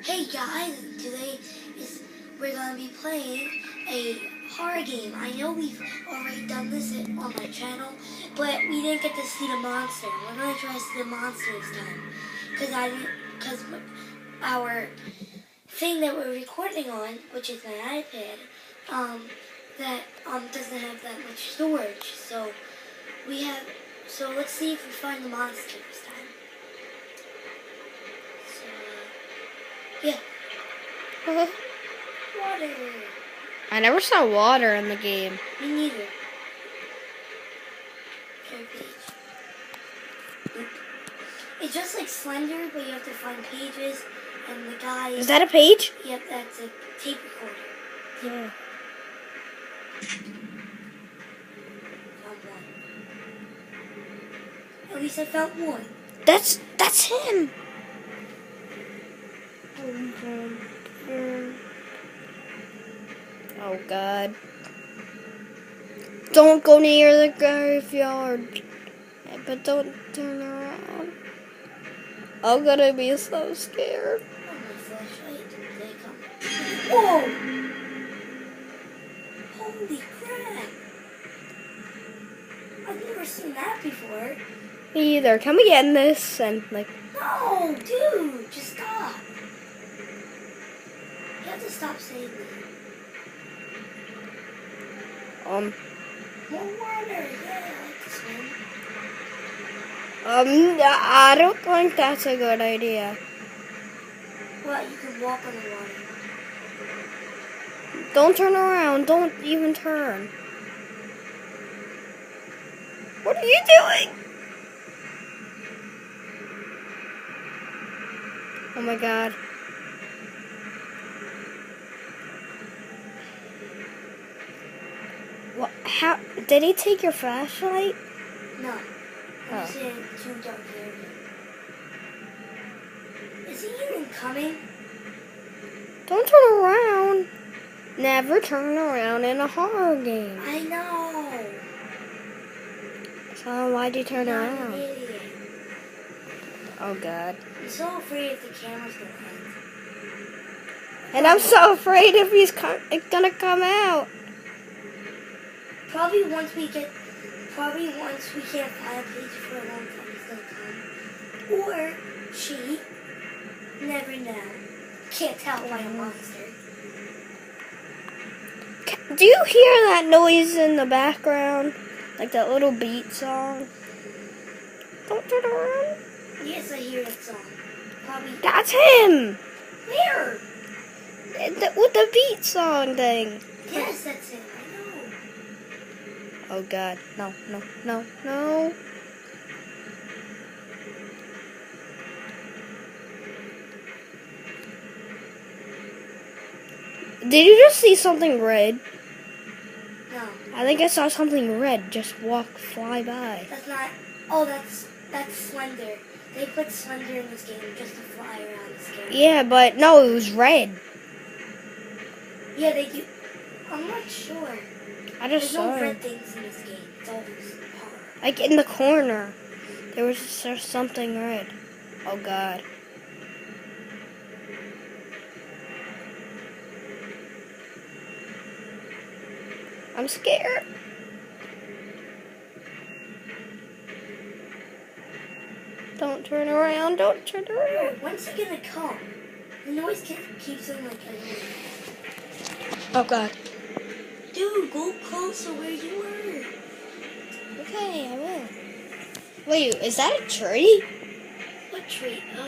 Hey guys, today we're gonna be playing a horror game. I know we've already done this on my channel, but we didn't get to see the monster. We're gonna try to see the monster this time, because our thing that we're recording on, which is my iPad, doesn't have that much storage. So let's see if we find the monster this time. Yeah. Water. I never saw water in the game. Me neither. It's just like Slender, but you have to find pages, and the guy... Is that a page? Yep, that's a tape recorder. Yeah. Found one. At least I found one. That's him. Oh God. Don't go near the graveyard. But don't turn around. I'm gonna be so scared. Oh, my flashlight. They come. Whoa! Holy crap! I've never seen that before. Me either. Can we end this and like? No, dude, just stop. You have to stop saying that. More water, yeah, I like to swim. I don't think that's a good idea. Well, you can walk on the water. Don't turn around. Don't even turn. What are you doing? Oh my God. What? How did he take your flashlight? No. I'm Oh. just in a too dark area. Is he even coming? Don't turn around. Never turn around in a horror game. I know. So why'd you turn You're not around? an idiot. Oh God. I'm so afraid if the camera's gonna end. And I'm so afraid if he's gonna come out. Probably once we can't find a page for a long time, he's gonna come. Or she. Never know. Can't tell by a monster. Do you hear that noise in the background? Like that little beat song? Don't turn around. Yes, I hear that song. Probably. That's him! Where? With the beat song thing. Yes, that's him. I know. Oh God. No, no, no, no. Did you just see something red? No. I think I saw something red just fly by. That's not. Oh, that's Slender. They put Slender in this game just to fly around this game. Yeah, but no, it was red. Yeah, they do. I'm not sure. I There's just saw no it. red things in this game. It's always horror. Like in the corner. There was just something red. Oh God. I'm scared. Don't turn around. Don't turn around. When's he gonna come? The noise keeps on like annoying. Oh God. Dude, go closer where you were. Okay, I will. Wait, is that a tree? What tree? Oh.